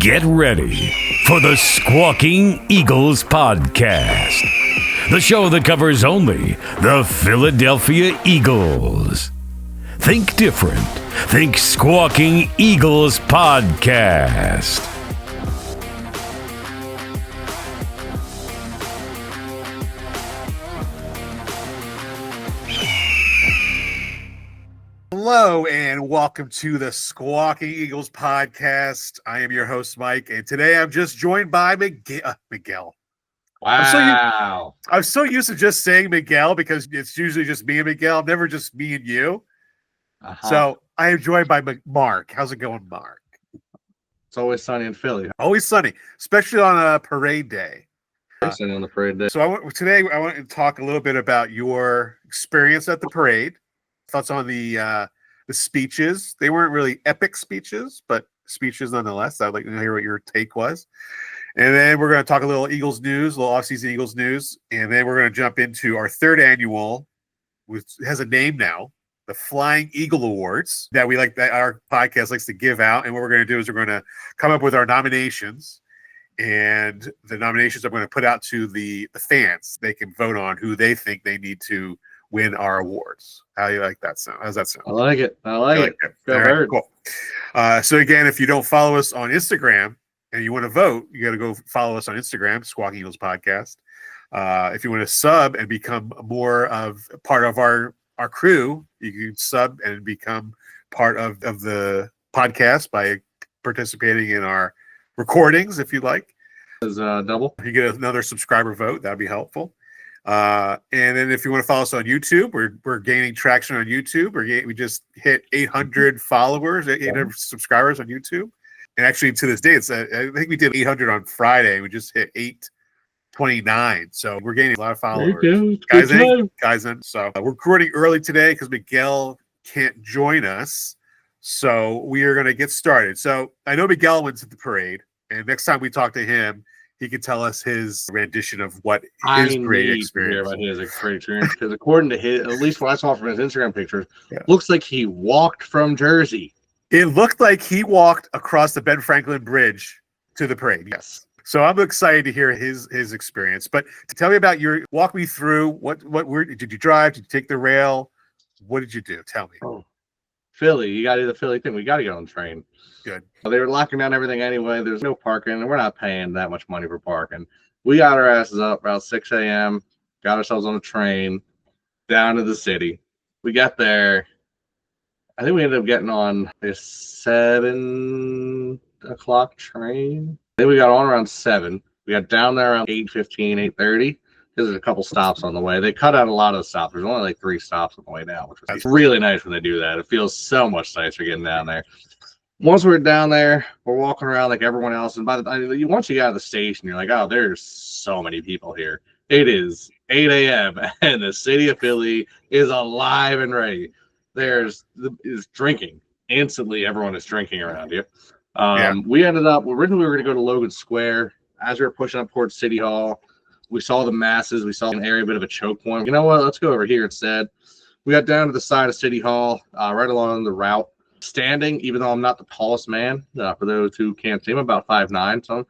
Get ready for the Squawking Eagles Podcast, the show that covers only the Philadelphia Eagles. Think different. Think Squawking Eagles Podcast. Hello and welcome to the Squawking Eagles Podcast. I am your host, Mike, and today I'm just joined by Miguel. Wow. I'm so used to just saying Miguel because it's usually just me and Miguel, never just me and you. So I am joined by Mark. How's it going, Mark? It's always sunny in Philly. Always sunny, especially on a parade day. Sunny on the parade day. So today I want to talk a little bit about your experience at the parade. Thoughts on the speeches. They weren't really epic speeches, but speeches nonetheless. I'd like to hear what your take was. And then we're going to talk a little Eagles news, a little off-season Eagles news. And then we're going to jump into our third annual, which has a name now, the Flying Eagle Awards, that our podcast likes to give out. And what we're going to do is we're going to come up with our nominations. And the nominations I'm going to put out to the fans. They can vote on who they think they need to win our awards. How do you like that sound? How does that sound? I like it. All right, cool. So again, if you don't follow us on Instagram and you want to vote, you got to go follow us on Instagram, Squawking Eagles Podcast. If you want to sub and become more of part of our crew, you can sub and become part of the podcast by participating in our recordings, if you like. Is double. If you get another subscriber vote, that'd be helpful. And then if you want to follow us on YouTube, we're gaining traction on YouTube. We just hit 800 followers, 800 subscribers on YouTube. And actually to this day, I think we did 800 on Friday. We just hit 829. So we're gaining a lot of followers. Guys in. So we're recording early today because Miguel can't join us. So we are going to get started. So I know Miguel went to the parade, and next time we talk to him, he could tell us his rendition of what his great experience. About his great experience, because according to his, at least what I saw from his Instagram pictures, looks like he walked from Jersey. It looked like he walked across the Ben Franklin Bridge to the parade. Yes. So I'm excited to hear his experience. But to tell me about walk me through where did you drive? Did you take the rail? What did you do? Tell me. Oh, Philly, you got to do the Philly thing. We got to get on the train. Good. They were locking down everything anyway. There's no parking, and we're not paying that much money for parking. We got our asses up about 6 a.m., got ourselves on a train down to the city. We got there. I think we ended up getting on a 7 o'clock train. I think we got on around 7. We got down there around 8:15, 8:30. There's a couple stops on the way. They cut out a lot of the stops. There's only like 3 stops on the way down, which was really nice when they do that. It feels so much nicer getting down there. Once we're down there, we're walking around like everyone else. And once you get out of the station, you're like, oh, there's so many people here. It is 8 a.m. and the city of Philly is alive and ready. There's drinking. Instantly, everyone is drinking around you. We ended up, originally we were going to go to Logan Square. As we were pushing up towards City Hall, we saw the masses. We saw an area, a bit of a choke point. You know what? Let's go over here instead. We got down to the side of City Hall, right along the route. Standing, even though I'm not the tallest man, for those who can't see, I'm about 5'9", so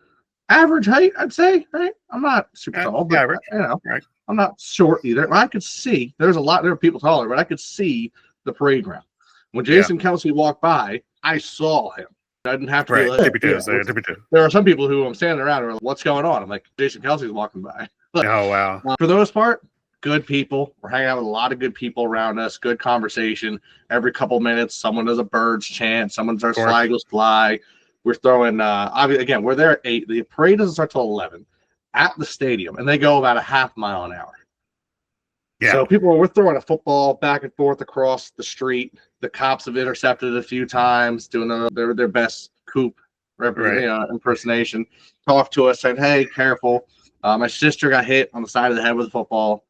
average height, I'd say, right? I'm not super tall, but average, right. I'm not short either. I could see, there were people taller, but I could see the parade ground. When Jason Kelsey walked by, I saw him. I didn't have to be like, there are some people who I'm standing around and are like, what's going on? I'm like, Jason Kelsey's walking by. Look, oh, wow. For the most part, good people. We're hanging out with a lot of good people around us. Good conversation. Every couple minutes, someone does a birds chant. Someone starts fly goes fly. We're throwing. Again, we're there at 8. The parade doesn't start till 11 at the stadium, and they go about a half mile an hour. Yeah. So we're throwing a football back and forth across the street. The cops have intercepted it a few times, doing their best coop impersonation. Talk to us, saying, "Hey, careful." My sister got hit on the side of the head with a football.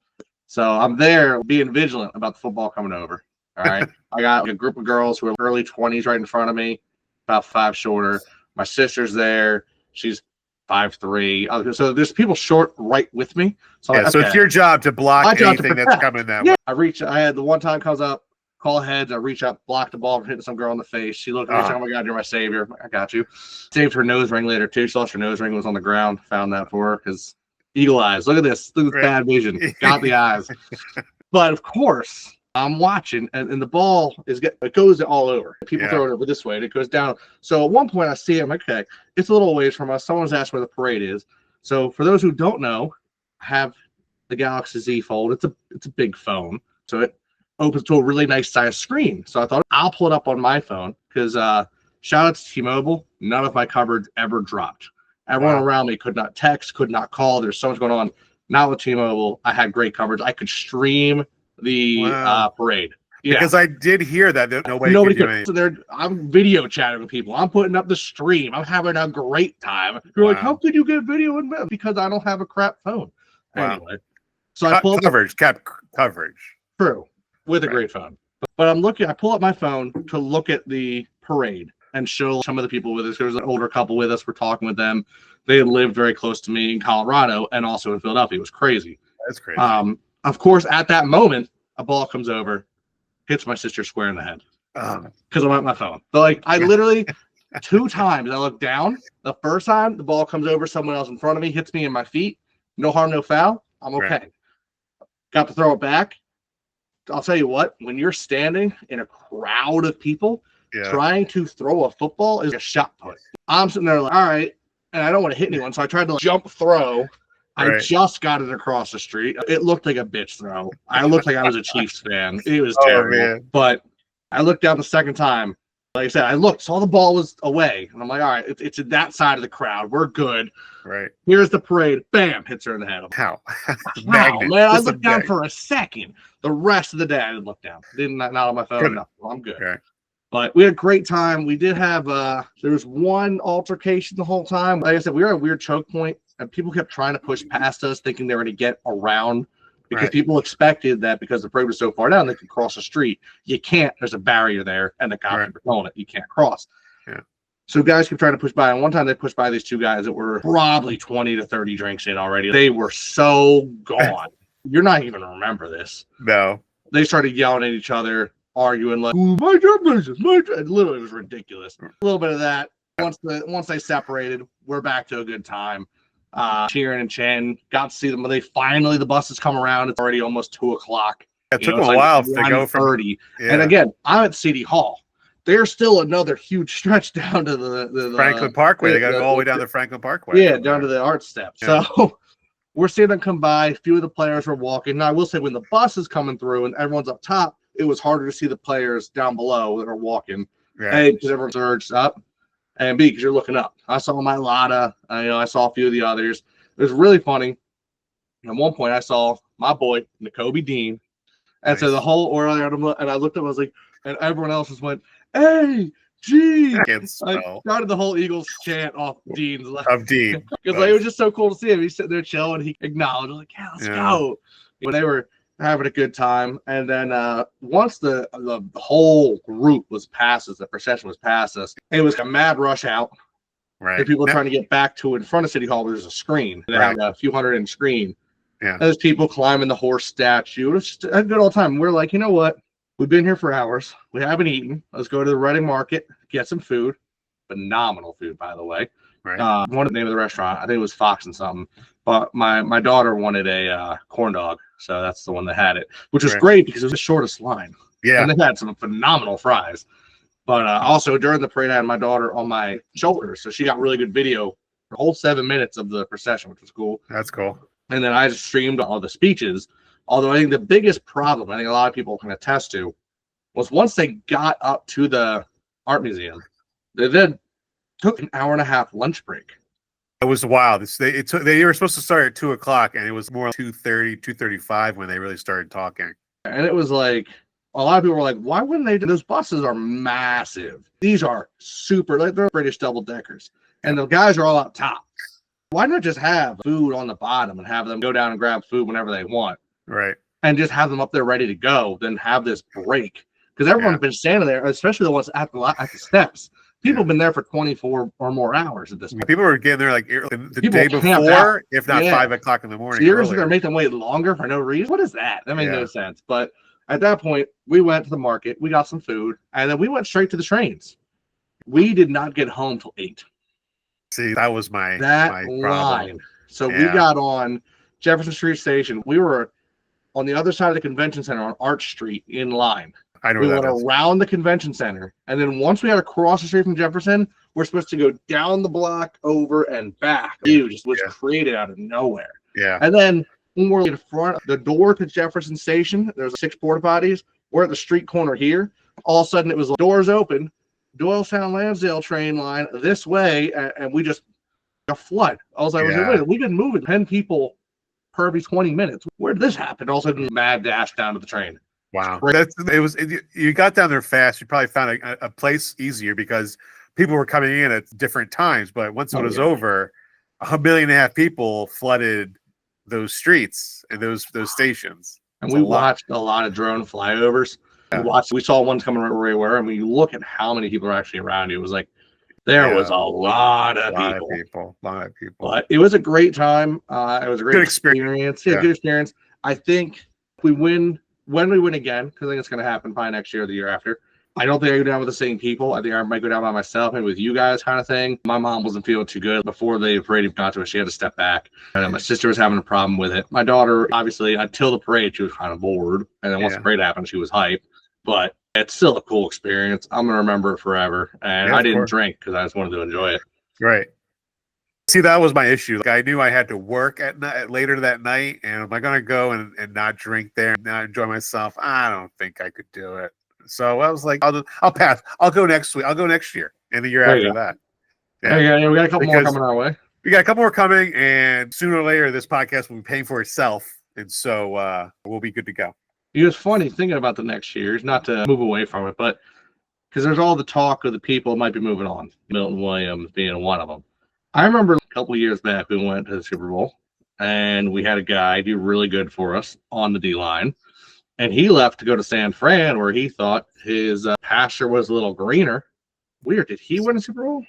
So I'm there being vigilant about the football coming over. All right. I got a group of girls who are early 20s right in front of me, about 5 shorter. My sister's there. She's 5'3". So there's people short right with me. So, so it's your job to block anything that's coming that way. I had the one time comes up, call heads. I reach out, block the ball from hitting some girl in the face. She looked at me, she's like, oh my God, you're my savior. I got you. Saved her nose ring later too. She lost her nose ring, was on the ground. Found that for her because eagle eyes. Look at this. Look at this bad vision. Got the eyes. But of course, I'm watching, and the ball it goes all over. People throw it over this way, and it goes down. So at one point, I see it. I'm like, okay, it's a little ways from us. Someone's asked where the parade is. So for those who don't know, I have the Galaxy Z Fold. It's a big phone, so it opens to a really nice size screen. So I thought I'll pull it up on my phone because shout out to T-Mobile. None of my coverage ever dropped. Everyone around me could not text, could not call. There's so much going on. Not with T-Mobile. I had great coverage. I could stream the parade. Yeah. Because I did hear that nobody could. So I'm video chatting with people. I'm putting up the stream. I'm having a great time. You're like, how could you get video in bed? Because I don't have a crap phone. Anyway, so I pulled coverage. True, with a great phone. But I'm looking. I pull up my phone to look at the parade and show some of the people with us. There was an older couple with us. We're talking with them. They had lived very close to me in Colorado and also in Philadelphia. It was crazy. That's crazy. Of course, at that moment, a ball comes over, hits my sister square in the head because I'm at my phone. But like, I literally 2 times I look down. The first time the ball comes over, someone else in front of me hits me in my feet. No harm, no foul. I'm okay. Right. Got to throw it back. I'll tell you what, when you're standing in a crowd of people, trying to throw a football is a shot put. I'm sitting there like, all right, and I don't want to hit anyone, so I tried to jump throw. I just got it across the street. It looked like a bitch throw. I looked like I was a Chiefs fan. It was terrible. Man. But I looked down the second time. Like I said, I looked, saw the ball was away. And I'm like, all right, it's at that side of the crowd. We're good. Right. Here's the parade. Bam, hits her in the head. How? Wow, man, I looked down for a second. The rest of the day, I didn't look down. Not on my phone. No, I'm good. Okay. But we had a great time. We did have, there was one altercation the whole time. Like I said, we were at a weird choke point. And people kept trying to push past us, thinking they were going to get around because people expected that because the parade was so far down, they could cross the street. You can't. There's a barrier there, and the cops are patrolling it. You can't cross. Yeah. So guys kept trying to push by. And one time they pushed by these 2 guys that were probably 20 to 30 drinks in already. They were so gone. You're not even going to remember this. No. They started yelling at each other, arguing like, my job business, my job. Literally, it was ridiculous. A little bit of that. Once they separated, we're back to a good time. Cheering and chanting, got to see them. The buses come around. It's already almost 2:00. It took them a while to go from 30. And again, I'm at City Hall. There's still another huge stretch down to the Franklin Parkway. They got to go all the way down the Franklin Parkway. Yeah, down to the art steps. Yeah. So we're seeing them come by. A few of the players were walking. Now I will say when the bus is coming through and everyone's up top, it was harder to see the players down below that are walking. Yeah. A, because everyone's urged up. And B, because you're looking up. I saw my Lotta. I saw a few of the others. It was really funny. At one point, I saw my boy, N'Kobe Dean. And so the whole order, and I looked up, I was like, and everyone else just went, hey, Gene. I started the whole Eagles chant off Dean's left. Of Dean. Because it was just so cool to see him. He's sitting there chilling. He acknowledged, I was like, yeah, let's go. But they were having a good time. And then once the whole group was past us, the procession was past us, it was a mad rush out. Right. And people were trying to get back to in front of City Hall. There's a screen. They have a few hundred inch screen. Yeah. And there's people climbing the horse statue. It was just a good old time. We're like, you know what? We've been here for hours. We haven't eaten. Let's go to the Reading Market, get some food. Phenomenal food, by the way. Right. One of the name of the restaurant, I think it was Fox and something. But my daughter wanted a corn dog, so that's the one that had it, which was great because it was the shortest line. Yeah. And they had some phenomenal fries. But also during the parade, I had my daughter on my shoulder, so she got really good video the whole 7 minutes of the procession, which was cool. That's cool. And then I just streamed all the speeches. Although I think the biggest problem, I think a lot of people can attest to, was once they got up to the art museum, they then took an 1.5-hour lunch break. It was wild. They were supposed to start at 2:00, and it was more like 2:30, 2:35 when they really started talking. And it was like, a lot of people were like, why wouldn't they do? Those buses are massive. These are super, like they're British double deckers. And the guys are all up top. Why not just have food on the bottom and have them go down and grab food whenever they want? Right. And just have them up there ready to go, then have this break. Because everyone's been standing there, especially the ones at the steps. People have been there for 24 or more hours at this point. People were getting there like the day before, if not 5 o'clock in the morning. So you're going to make them wait longer for no reason? What is that? That made no sense. But At that point, we went to the market, we got some food, and then we went straight to the trains. We did not get home till 8. See, that was my line. problem. So we got on Jefferson Street Station. We were on the other side of the convention center on Arch Street in line. We went around the convention center, and then once we had to cross the street from Jefferson, we're supposed to go down the block, over, and back. It just was created out of nowhere. Yeah. And then when we're in front of the door to Jefferson Station, there's 6 porta potties. We're at the street corner here. All of a sudden, it was like, doors open, Doylestown Lansdale train line this way, and we just a flood. I was like, wait, we've been moving 10 people per every 20 minutes. Where did this happen? All of a sudden, mad dash down to the train. Wow. You got down there fast. You probably found a place easier because people were coming in at different times. But once it was over, 1.5 million people flooded those streets and those stations. And we watched a lot of drone flyovers. Yeah. We saw one coming right where we were, and when you look at how many people are actually around you, it was like there was a lot of people. But it was a great time. It was a great experience. Yeah, good experience. I think when we win again, because I think it's going to happen probably next year or the year after. I don't think I go down with the same people. I think I might go down by myself, maybe with you guys kind of thing. My mom wasn't feeling too good before the parade even got to it. She had to step back. And my sister was having a problem with it. My daughter, obviously, until the parade, she was kind of bored. And then once the parade happened, she was hyped. But it's still a cool experience. I'm going to remember it forever. And I didn't drink because I just wanted to enjoy it. Right. See, that was my issue. Like, I knew I had to work at night, later that night. And am I going to go and not drink there and not enjoy myself? I don't think I could do it. So I was like, I'll pass. I'll go next week. I'll go next year and the year after that. Yeah, we got a couple more coming our way. We got a couple more coming, and sooner or later, this podcast will be paying for itself, and so we'll be good to go. It was funny thinking about the next years, not to move away from it, but because there's all the talk of the people might be moving on. Milton Williams being one of them. I remember a couple of years back we went to the Super Bowl, and we had a guy do really good for us on the D-line. And he left to go to San Fran, where he thought his pasture was a little greener. Weird. Did he win a Super Bowl?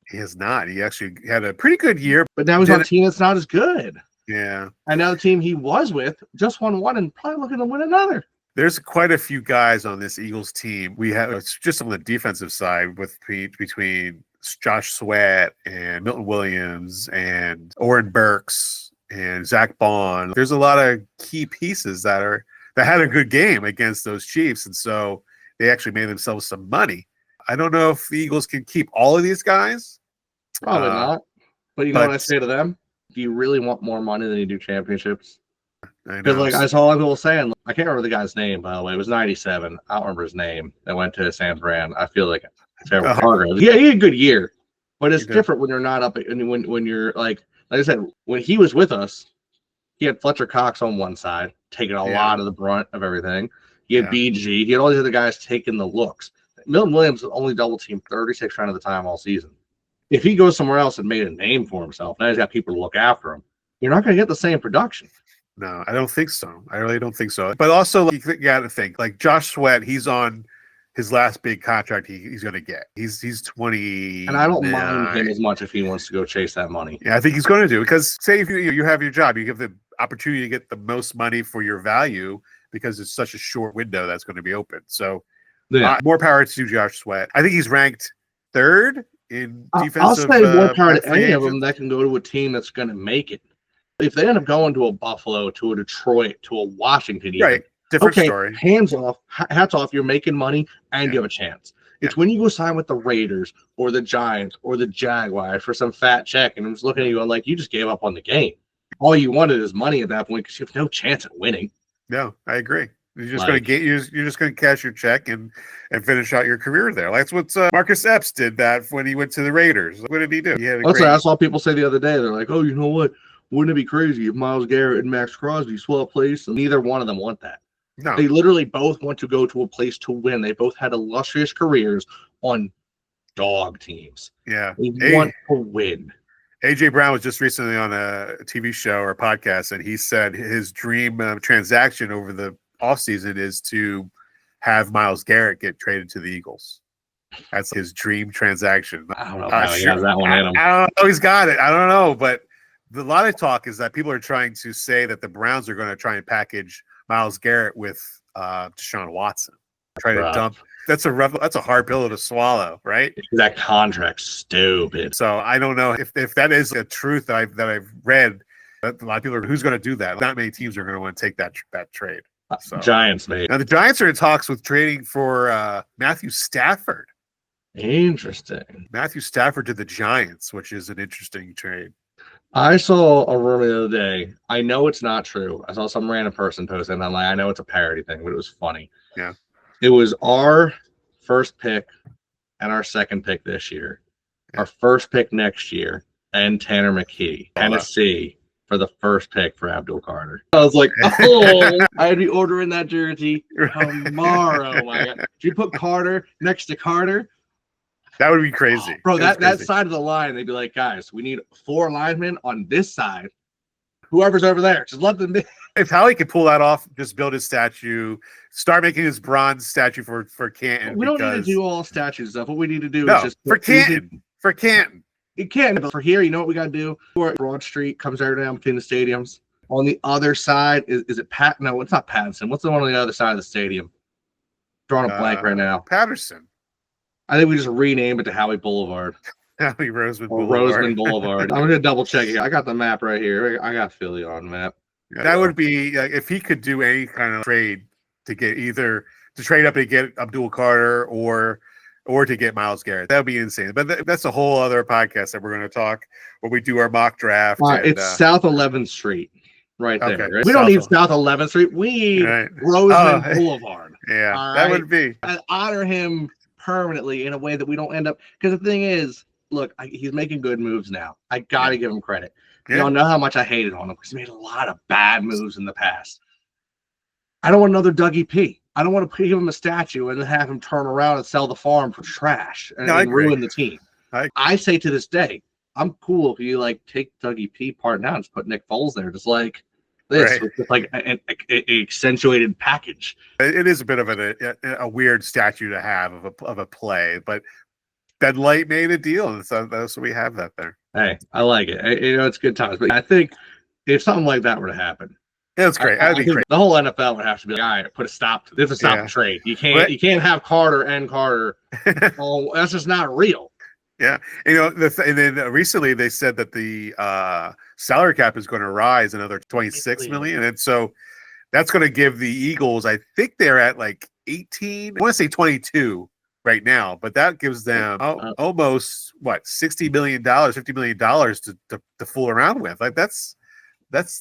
He has not. He actually had a pretty good year. But now he's on a team that's not as good. Yeah. And now the team he was with just won one and probably looking to win another. There's quite a few guys on this Eagles team. We have just on the defensive side with between Josh Sweat and Milton Williams and Oren Burks and Zach Bond. There's a lot of key pieces that had a good game against those Chiefs, and so they actually made themselves some money. I don't know if the Eagles can keep all of these guys. Probably not. But you know what I say to them? Do you really want more money than you do championships? Because I saw a lot of people saying, I can't remember the guy's name, by the way. It was 97. I don't remember his name. That went to San Fran. I feel like Trevor Carter. Yeah, he had a good year. But it's different when you're not up, and when you're like I said, when he was with us, he had Fletcher Cox on one side, taking a lot of the brunt of everything. He had BG. He had all these other guys taking the looks. Milton Williams only double teamed 36% of the time all season. If he goes somewhere else and made a name for himself, now he's got people to look after him, you're not going to get the same production. No, I don't think so. I really don't think so. But also, you got to think, like Josh Sweat, he's on his last big contract he's going to get. He's 20. And I don't mind him as much if he wants to go chase that money. Yeah, I think he's going to do, because say if you have your job, you have the opportunity to get the most money for your value because it's such a short window that's going to be open. So more power to Josh Sweat. I think he's ranked 3rd in defensive. I'll say more power to any of them that can go to a team that's going to make it. If they end up going to a Buffalo, to a Detroit, to a Washington, even, different story. Hands off, hats off. You're making money and you have a chance. It's when you go sign with the Raiders or the Giants or the Jaguars for some fat check, and I'm just looking at you like you just gave up on the game. All you wanted is money at that point because you have no chance at winning. No, I agree. You're just going to get you're just going to cash your check and finish out your career there. That's what Marcus Epps did that when he went to the Raiders. What did he do? I saw people say the other day. They're like, "Oh, you know what? Wouldn't it be crazy if Myles Garrett and Max Crosby swap place?" And neither one of them want that. No. They literally both want to go to a place to win. They both had illustrious careers on dog teams. Yeah. They want to win. AJ Brown was just recently on a TV show or a podcast, and he said his dream transaction over the offseason is to have Myles Garrett get traded to the Eagles. That's his dream transaction. I don't know how he has that one in him. I don't know. He's got it. I don't know, but a lot of talk is that people are trying to say that the Browns are going to try and package Myles Garrett with Deshaun Watson. Try to dump. That's a hard pill to swallow, right? That contract's stupid. So I don't know if that is a truth that I've read. A lot of people are, who's going to do that? Not many teams are going to want to take that trade. So. Giants, mate. Now the Giants are in talks with trading for Matthew Stafford. Interesting. Matthew Stafford to the Giants, which is an interesting trade. I saw a rumor the other day. I know it's not true. I saw some random person post it, and I'm like, I know it's a parody thing, but it was funny. Yeah. It was our first pick and our second pick this year, our first pick next year, and Tanner McKee, Tennessee, for the first pick for Abdul Carter. I was like, oh, I'd be ordering that jersey tomorrow. My God. If you put Carter next to Carter, that would be crazy. Bro, that side of the line, they'd be like, guys, we need 4 linemen on this side. Whoever's over there, just let them be. If Howie could pull that off, just build his statue, start making his bronze statue for Canton. We don't need to do all statue stuff. What we need to do is just for Canton. For Canton. It can, but for here, you know what we got to do? Broad Street comes right down between the stadiums. On the other side, is it Pat? No, it's not Patterson. What's the one on the other side of the stadium? Drawing a blank right now. Patterson. I think we just rename it to Howie Boulevard. Howie Roseman Boulevard. Roseman Boulevard. I'm going to double check it. I got the map right here. I got Philly on the map. That would be if he could do any kind of trade to get either to trade up to get Abdul Carter or to get Myles Garrett. That would be insane. But that's a whole other podcast that we're going to talk when we do our mock draft. It's South 11th Street right there. Okay. Right? We don't need South 11th Street. We need Roseman Boulevard. Yeah, that would be. I honor him permanently in a way that we don't end up. Because the thing is, look, he's making good moves now. I got to give him credit. Yeah. Y'all know how much I hated on him because he made a lot of bad moves in the past. I don't want another Dougie P. I don't want to give him a statue and then have him turn around and sell the farm for trash and ruin the team. I say to this day, I'm cool if you like take Dougie P part now and just put Nick Foles there, just like this, with just like an accentuated package. It is a bit of a weird statue to have of a play, but Bud Light made a deal, and so we have that there. Hey, I like it. It's good times, but I think if something like that were to happen, yeah, that's great. That'd be great. The whole NFL would have to be like, all right, put a stop to this. This is stop the trade. You can't have Carter and Carter. Oh, that's just not real. Yeah, and then recently they said that the salary cap is going to rise another $26 million, and so that's going to give the Eagles. I think they're at like 18. I want to say 22 right now, but that gives them almost $60 million, $50 million to fool around with. Like that's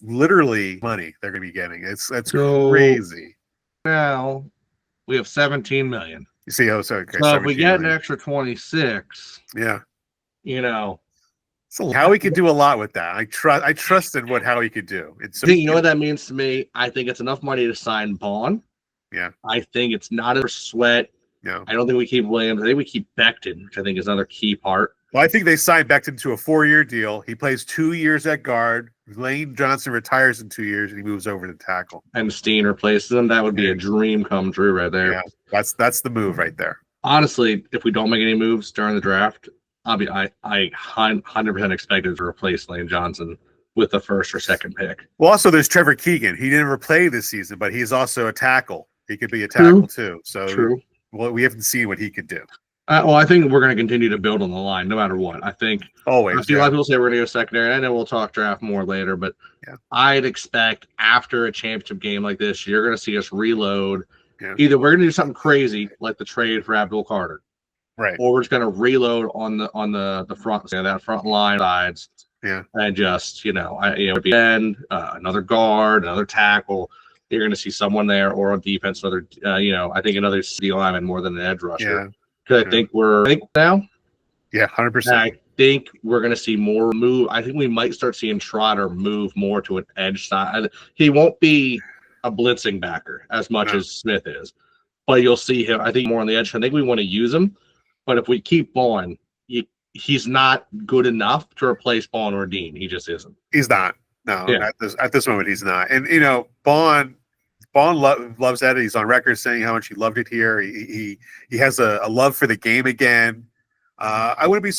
literally money they're going to be getting. That's crazy. Now we have 17 million. You see, so if we get an extra 26, so Howie could do a lot with that. I trust in what Howie could do. You know what that means to me? I think it's enough money to sign Bond. Yeah, I think it's not a sweat. No, I don't think we keep Williams. I think we keep Becton, which I think is another key part. Well, I think they signed Becton to a 4-year deal. He plays 2 years at guard. Lane Johnson retires in 2 years, and he moves over to tackle. And Steen replaces him. That would be a dream come true right there. Yeah, that's the move right there. Honestly, if we don't make any moves during the draft, I 100% expected to replace Lane Johnson with the first or second pick. Well, also there's Trevor Keegan. He didn't ever play this season, but he's also a tackle. He could be a tackle too. So true. Well, we haven't seen what he could do. I think we're going to continue to build on the line no matter what. I think always. I see a lot of people say we're going to go secondary. I know we'll talk draft more later, but I'd expect after a championship game like this, you're going to see us reload. Yeah. Either we're going to do something crazy like the trade for Abdul Carter, right? Or we're just going to reload on the front, that front line sides. Yeah, and just another guard, another tackle. You're going to see someone there, or on defense, another I think another D lineman more than an edge rusher. Yeah. I think we're now. Yeah, 100%. I think we're going to see more move. I think we might start seeing Trotter move more to an edge side. He won't be a blitzing backer as much as Smith is, but you'll see him, I think, more on the edge. I think we want to use him, but if we keep Vaughn, he's not good enough to replace Vaughn or Dean. He just isn't. He's not. No, at this moment, he's not. And, Vaughn loves that. He's on record saying how much he loved it here. He has a love for the game again. I wouldn't be,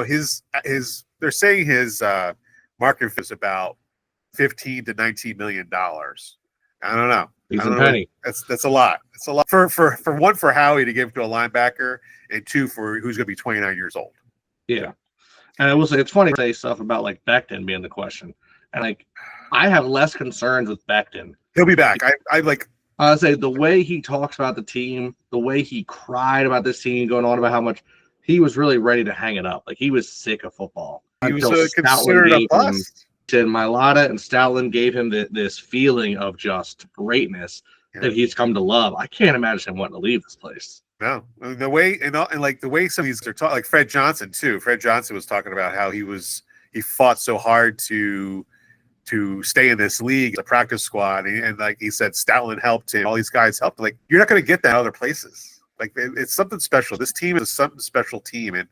his they're saying his market is about $15 to $19 million. I don't know. He's a penny. That's a lot. It's a lot for one, for Howie to give to a linebacker, and two, for who's going to be 29 years old. Yeah. And I will say, it's funny to say stuff about like Becton being the question. And like, I have less concerns with Becton. He'll be back. I say the way he talks about the team, the way he cried about this team, going on about how much he was really ready to hang it up. Like, he was sick of football. He was considered a bust. And Mailata and Stoutland gave him this feeling of just greatness that he's come to love. I can't imagine him wanting to leave this place. No, the way and like the way some of these are talking, like Fred Johnson too. Fred Johnson was talking about how he fought so hard to stay in this league, the practice squad, and like he said, Stoutland helped him. All these guys helped him. Like, you're not going to get that other places. Like, it's something special. This team is a something special team, and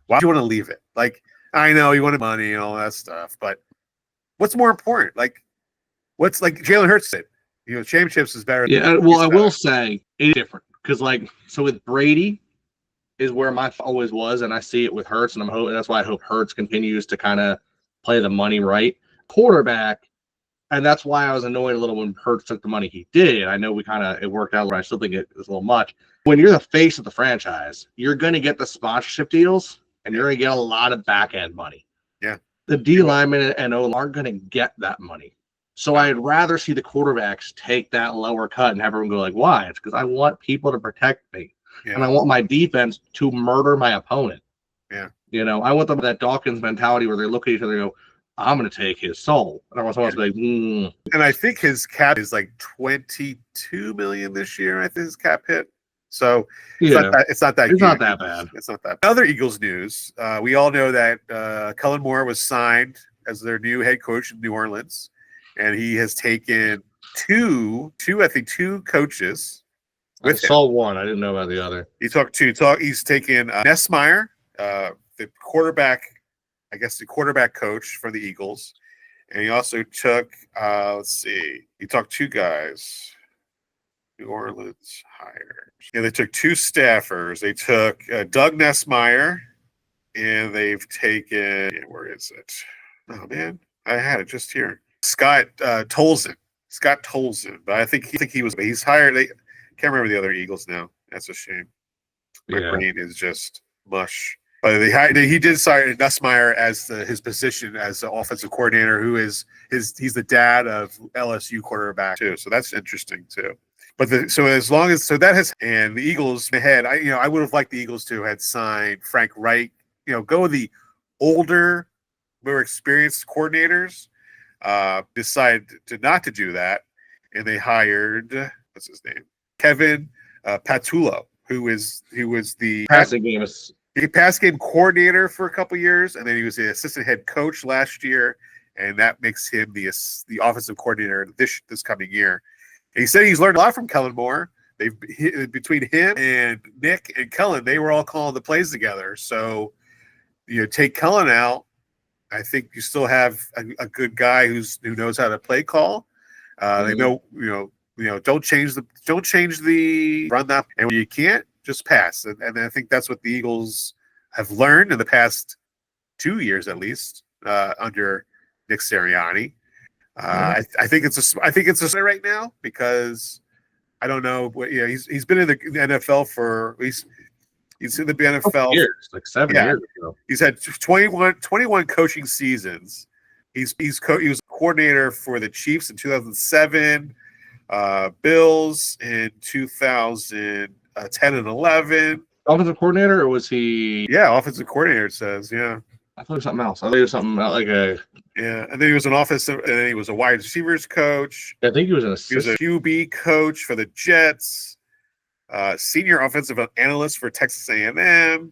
why do you want to leave it? Like, I know you wanted money and all that stuff, but what's more important? Like, what's like Jalen Hurts said, championships is better. Yeah, well, I will say it's different because, like, so with Brady is where my always was, and I see it with Hurts, and I'm hoping that's why I hope Hurts continues to kind of play the money right. Quarterback, and that's why I was annoyed a little when Hurts took the money he did. I know it worked out, but I still think it was a little much. When you're the face of the franchise, you're going to get the sponsorship deals, and you're going to get a lot of back end money. Yeah, the D linemen and O aren't going to get that money. So I'd rather see the quarterbacks take that lower cut and have everyone go like, why? It's because I want people to protect me, and I want my defense to murder my opponent. Yeah, I want them that Dawkins mentality where they look at each other and go, I'm going to take his soul. And I want someone to be like, And I think his cap is like $22 million this year. I think his cap hit. So it's not that bad. It's not that. Other Eagles news. We all know that Kellen Moore was signed as their new head coach in New Orleans, and he has taken two coaches. I saw one. I didn't know about the other. He's taken Nessmeyer, the quarterback. I guess the quarterback coach for the Eagles. And he also took, he took two guys. New Orleans hired. Yeah, they took two staffers. They took Doug Nessmeyer, and they've taken, where is it? Oh, man, I had it just here. Scott Tolzien. But I think he's hired. Can't remember the other Eagles now. That's a shame. My brain is just mush. But he did sign Nussmeier as his position as the offensive coordinator, he's the dad of LSU quarterback too. So that's interesting too. But and the Eagles ahead, I would have liked the Eagles to had signed Frank Reich, go with the older, more experienced coordinators. Decided not to do that, and they hired what's his name, Kevin Patullo, who was the passing game pass game coordinator for a couple years, and then he was the assistant head coach last year, and that makes him the offensive coordinator this coming year. And he said he's learned a lot from Kellen Moore. Between him and Nick and Kellen, they were all calling the plays together. So take Kellen out, I think you still have a good guy who knows how to play call. They know don't change the run that, and when you can't, just pass. And I think that's what the Eagles have learned in the past 2 years, at least, under Nick Sirianni. I think it's a right now because I don't know. He's been in the NFL for he's in the NFL years, like 7 years ago. He's had 21 coaching seasons. He was coordinator for the Chiefs in 2007, Bills in 2010 and 11. Offensive coordinator, or was he? Yeah, offensive coordinator. It says, yeah. I thought it was something else. I thought it was something like a. Yeah, and then he was an offensive, and then he was a wide receivers coach. I think he was an assistant. He was a QB coach for the Jets. Senior offensive analyst for Texas A&M.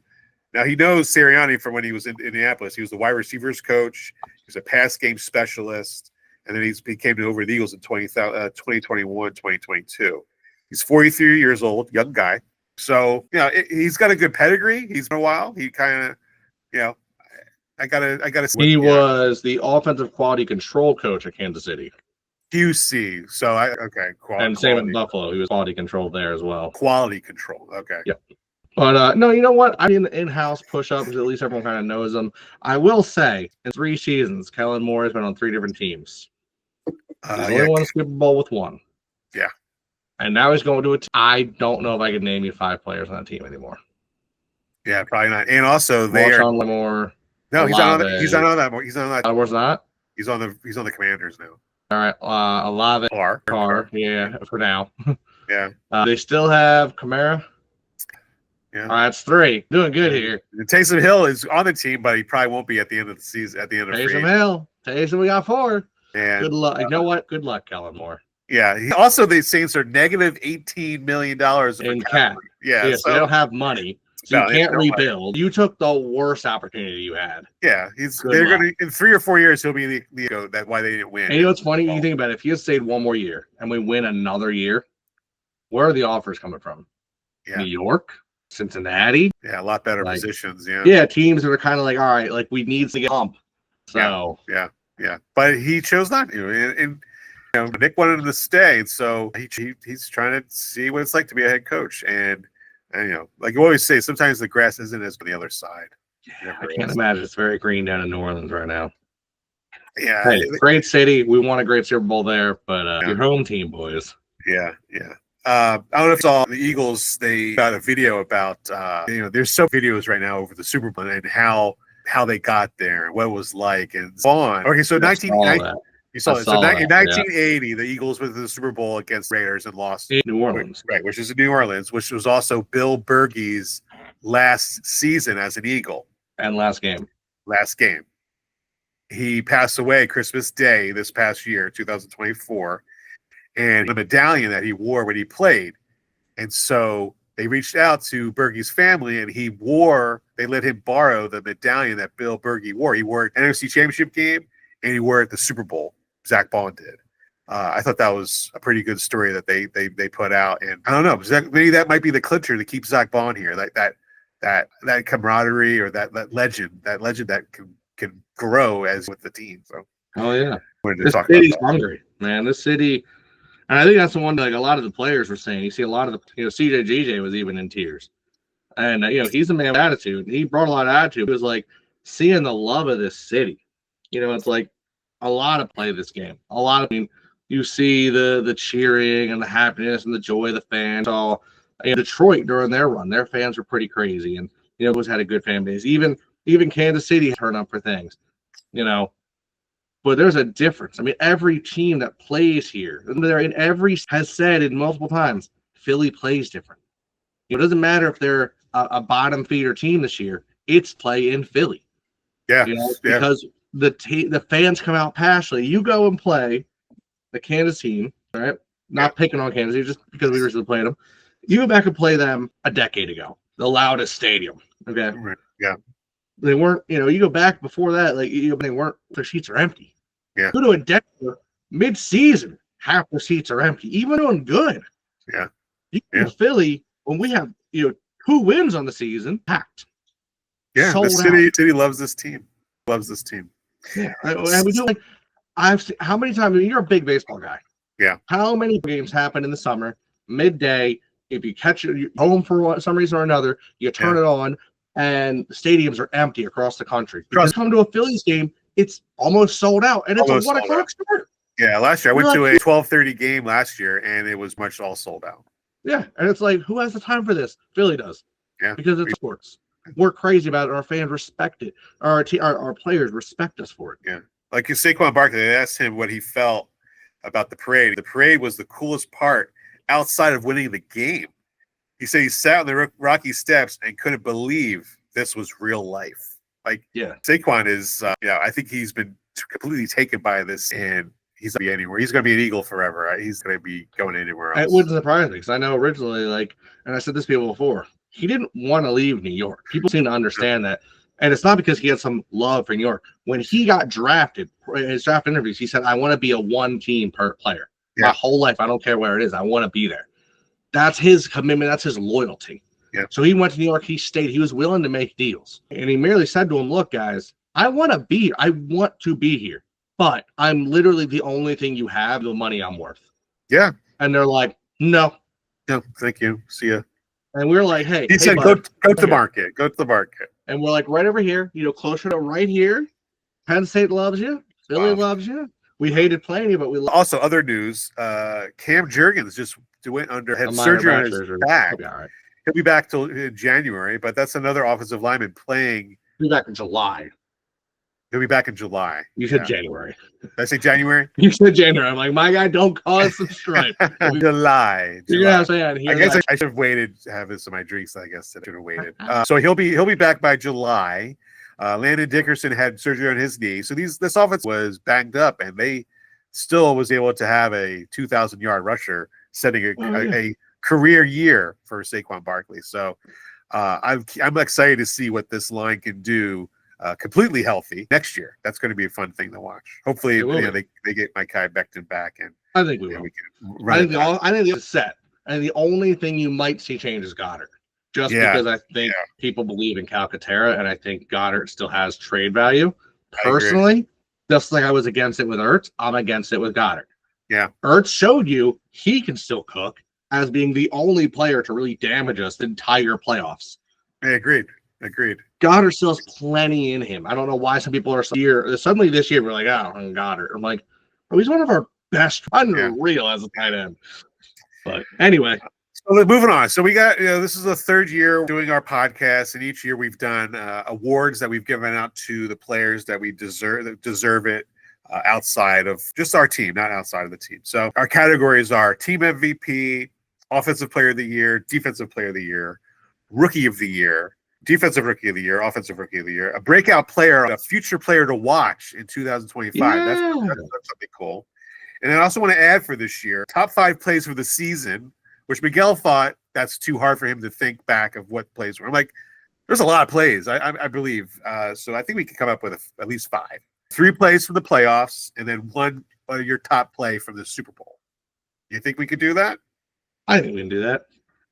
Now he knows Sirianni from when he was in Indianapolis. He was the wide receivers coach. He was a pass game specialist, and then he came over the Eagles in 2021, 2022. He's 43 years old, young guy. So he's got a good pedigree. He's been a while. He kind of, I gotta. He was the offensive quality control coach at Kansas City. QC. So and same in Buffalo. He was quality control there as well. Quality control. Okay. Yep. But no, you know what? I mean, the in-house push-ups, at least everyone kind of knows them. I will say, in 3 seasons, Kellen Moore has been on 3 different teams. He's only won a Super Bowl with one. Yeah. And now he's going to a team. I don't know if I could name you 5 players on that team anymore. Yeah, probably not. And also they are more. No, he's not on that. He's not on that. He's not on that. Where's not? He's on the Commanders now. All right, Olave. Carr. Yeah, for now. Yeah. They still have Kamara. Yeah. All right, that's 3. Doing good here. And Taysom Hill is on the team, but he probably won't be at the end of the season. At the end of Taysom Hill. Taysom, we got 4. Yeah. Good luck. You know what? Good luck, Kellen Moore. Yeah. Also, the Saints are negative $18 million in cap. Yeah. So they don't have money. So you can't rebuild. You took the worst opportunity you had. Yeah, they're going to in 3 or 4 years he'll be that's why they didn't win. And you know what's funny? You think about it. If he had stayed 1 more year and we win another year, where are the offers coming from? Yeah. New York, Cincinnati. Yeah, a lot better positions. Yeah. Yeah, teams that are kind of like, all right, like we need to get hump. So yeah. But he chose not to, and Nick wanted him to stay, so he's trying to see what it's like to be a head coach. And like you always say, sometimes the grass isn't as on the other side. Yeah, I can't imagine it's very green down in New Orleans right now. Yeah, hey, great city. We won a great Super Bowl there, but your home team, boys. Yeah. I don't know if you saw the Eagles. They got a video about there's some videos right now over the Super Bowl and how they got there and what it was like and so on. Okay, so 1990. You saw it. So in 1980, the Eagles went to the Super Bowl against Raiders and lost in New Orleans, right? Which is in New Orleans, which was also Bill Bergey's last season as an Eagle and last game. He passed away Christmas Day this past year, 2024, and the medallion that he wore when he played, and so they reached out to Bergey's family, and they let him borrow the medallion that Bill Bergey wore. He wore it at the NFC Championship game, and he wore it at the Super Bowl. Zach Bond did. I thought that was a pretty good story that they put out, and I don't know, maybe that might be the clincher to keep Zach Bond here. Like that camaraderie or that legend that can grow as with the team. So this city's hungry, man. This city, and I think that's the one like a lot of the players were saying. You see a lot of the CJ GJ was even in tears, and he's a man with attitude. He brought a lot of attitude. It was like seeing the love of this city. It's like a lot of play this game. You see the cheering and the happiness and the joy of the fans. All Detroit during their run, their fans were pretty crazy, and always had a good fan base. Even Kansas City turned up for things, But there's a difference. I mean, every team that plays here, has said it multiple times, Philly plays different. It doesn't matter if they're a bottom feeder team this year. It's play in Philly. Yeah, because the fans come out passionately. You go and play the Kansas team, all right? Not picking on Kansas City, just because we recently played them. You go back and play them a decade ago, the loudest stadium. Okay. Yeah. They weren't, you go back before that, they weren't, their seats are empty. Yeah. Go to a Denver mid-season, half the seats are empty, even doing good. Yeah. You go to Philly, when we have, 2 wins on the season, packed. Yeah. Sold the city loves this team. Yeah. And we do I've seen how many times, you're a big baseball guy. Yeah. How many games happen in the summer, midday, if you catch it home for some reason or another, you turn it on, and the stadiums are empty across the country. Because come to a Phillies game, it's almost sold out, and it's a 1 o'clock start. Yeah, last year I went to a 12:30 game last year, and it was much all sold out. Yeah, and it's like, who has the time for this? Philly does. Yeah, because it's sports. We're crazy about it. Our fans respect it. Our players respect us for it. Yeah, like Saquon Barkley, they asked him what he felt about the parade. The parade was the coolest part outside of winning the game. He said he sat on the rocky steps and couldn't believe this was real life. Saquon is, I think he's been completely taken by this, and he's going to be anywhere. He's going to be an Eagle forever. Right? He's going to be going anywhere else. It wouldn't surprise me because I know originally, and I said this to people before, he didn't want to leave New York. People seem to understand that. And it's not because he had some love for New York. When he got drafted, in his draft interviews, he said, I want to be a one-team player. Yeah. My whole life, I don't care where it is. I want to be there. That's his commitment. That's his loyalty. Yeah. So he went to New York. He stayed. He was willing to make deals. And he merely said to him, look, guys, I want to be here. But I'm literally the only thing you have, the money I'm worth. Yeah. And they're like, no. No, thank you. See ya. And we're like, hey. He said, bud, go to the market. Go to the market. And we're like, right over here, closer to right here. Penn State loves you. Philly loves you. We hated playing you, but we also other news. Cam Jurgens just went under had surgery on his back. He'll be back till January, but that's another offensive lineman playing. He'll be back in July. He'll be back in July. You said January. Did I say January? You said January. I'm like, my guy, don't cause some strife. July. Yeah, I guess I should have waited to have this in my drinks. I guess I should have waited. So he'll be back by July. Landon Dickerson had surgery on his knee, so this offense was banged up, and they still was able to have a 2,000-yard rusher, setting a career year for Saquon Barkley. So I'm excited to see what this line can do. Completely healthy next year. That's going to be a fun thing to watch. Hopefully, they get Mekhi Becton back, and I think we will. I think the set. And the only thing you might see change is Goddard, because I think people believe in Calcaterra, and I think Goddard still has trade value. Personally, just like I was against it with Ertz, I'm against it with Goddard. Yeah, Ertz showed you he can still cook as being the only player to really damage us the entire playoffs. I agreed. Goddard still has plenty in him. I don't know why some people are suddenly this year we're like, oh, Goddard. I'm like, he's one of our best, unreal as a tight end. But anyway. So moving on. So we got, this is the third year doing our podcast, and each year we've done awards that we've given out to the players that deserve it outside of just our team, not outside of the team. So our categories are team MVP, offensive player of the year, defensive player of the year, rookie of the year, defensive rookie of the year, offensive rookie of the year, a breakout player, a future player to watch in 2025. Yeah. That's something cool. And I also want to add for this year, top 5 plays for the season, which Miguel thought that's too hard for him to think back of what plays were. I'm like, there's a lot of plays, I believe. So I think we can come up with at least 5. 3 plays from the playoffs, and then 1 your top play from the Super Bowl. You think we could do that? I think we can do that.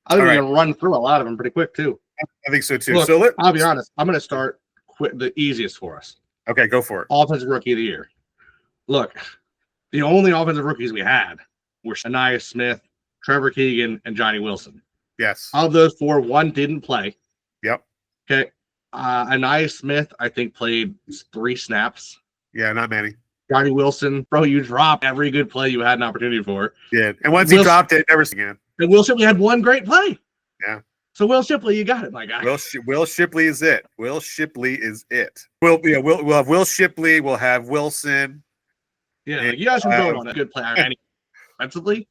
I think we can run through a lot of them pretty quick, too. I think so too. Look, So I'll be honest. I'm going to start the easiest for us. Okay, go for it. Offensive rookie of the year. Look, the only offensive rookies we had were Shania Smith, Trevor Keegan, and Johnny Wilson. Yes. Of those 4, 1 didn't play. Yep. Okay. Anaya Smith, I think, played 3 snaps. Yeah, not many. Johnny Wilson, bro, you dropped every good play you had an opportunity for. Yeah, and once he dropped it, never again. And Will Shipley had 1 great play. Yeah. So Will Shipley, you got it, my guy. Will Shipley is it. Will Shipley is it. We'll have Will Shipley. We'll have Wilson. Yeah, you guys can vote on a good player. Offensively,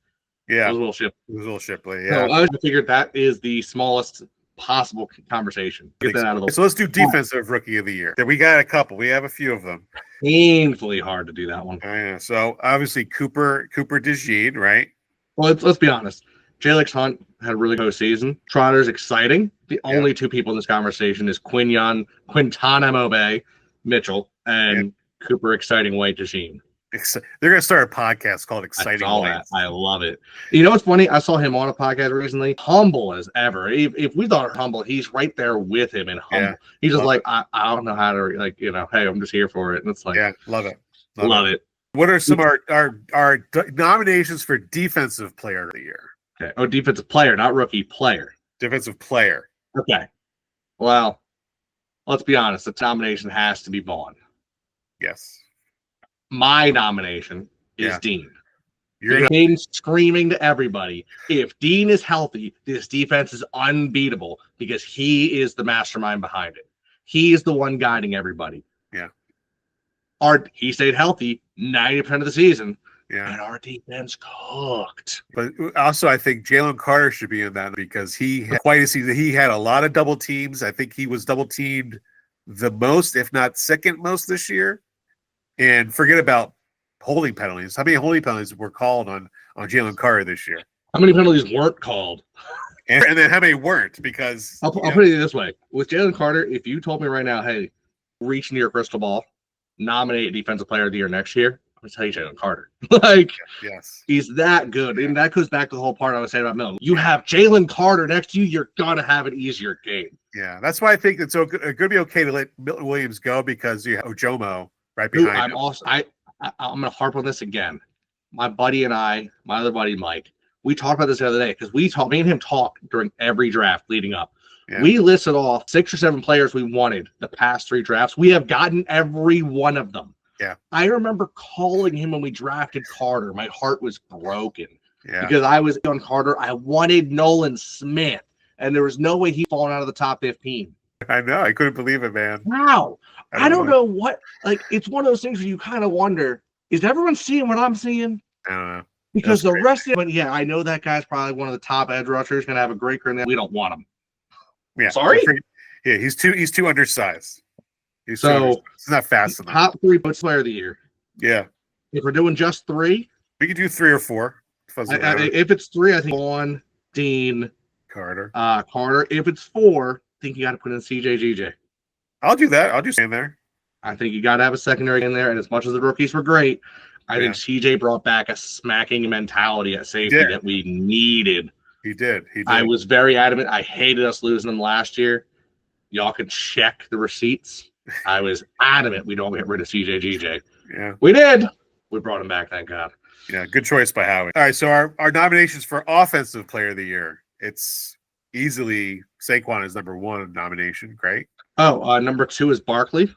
yeah, it was Will Shipley. Will Shipley. Yeah, so I figured that is the smallest possible conversation. Get that out of the way. So let's do defensive rookie of the year. We got a couple. We have a few of them. Painfully hard to do that one. Yeah. So obviously Cooper DeJean, right? Well, let's be honest. Jalix Hunt had a really good season. Trotter's exciting. The only 2 people in this conversation is Quintana Mobe Mitchell and Cooper Exciting White DeJean. They're going to start a podcast called Exciting White. I love it. You know what's funny? I saw him on a podcast recently. Humble as ever. If we thought humble, he's right there with him and humble. Yeah, he's just like, I don't know how to, hey, I'm just here for it. And it's like, love it. Love it. What are some of our nominations for defensive player of the year? Okay. Oh, defensive player, not rookie, player. Defensive player. Okay. Well, let's be honest. The nomination has to be Vaughn. Yes. My nomination is Dean. You're screaming to everybody. If Dean is healthy, this defense is unbeatable because he is the mastermind behind it. He is the one guiding everybody. Yeah. He stayed healthy 90% of the season. Yeah. And our defense cooked. But also, I think Jalen Carter should be in that because he had quite a season. He had a lot of double teams. I think he was double teamed the most, if not second most this year. And forget about holding penalties. How many holding penalties were called on Jalen Carter this year? How many penalties weren't called? And then how many weren't? Because I'll put it this way. With Jalen Carter, if you told me right now, hey, reach into your crystal ball, nominate Defensive Player of the Year next year, I'm going to tell you Jalen Carter. Yes, he's that good. And that goes back to the whole part I was saying about Milton. You have Jalen Carter next to you, you're going to have an easier game. Yeah, that's why I think it's going to be okay to let Milton Williams go because you have Ojomo right behind him. I'm going to harp on this again. My buddy and I, my other buddy Mike, we talked about this the other day because me and him talked during every draft leading up. Yeah. We listed off 6 or 7 players we wanted the past 3 drafts. We have gotten every one of them. Yeah. I remember calling him when we drafted Carter. My heart was broken Yeah. because I was on Carter. I wanted Nolan Smith, and there was no way he'd fallen out of the top 15. I know. I couldn't believe it, man. Wow. I don't know what, like, it's one of those things where you kind of wonder, is everyone seeing what I'm seeing? I don't know. Because the rest of it, but yeah, I know that guy's probably one of the top edge rushers, going to have a great career. We don't want him. Yeah. Sorry? Yeah, he's too undersized. He's not fast enough. Top 3 player of the year. Yeah. If we're doing just 3, we could do 3 or 4. If it's 3, I think Vaughn, Dean, Carter. Carter. If it's 4, I think you got to put in CJGJ. I'll do that. I'll do in there. I think you got to have a secondary in there. And as much as the rookies were great, I think CJ brought back a smacking mentality at safety that we needed. He did. I was very adamant. I hated us losing him last year. Y'all can check the receipts. I was adamant we don't get rid of CJGJ. Yeah. We did. We brought him back, thank God. Yeah, good choice by Howie. All right, so our nominations for Offensive Player of the Year, it's easily Saquon is number 1 nomination. Great. Oh, number 2 is Barkley.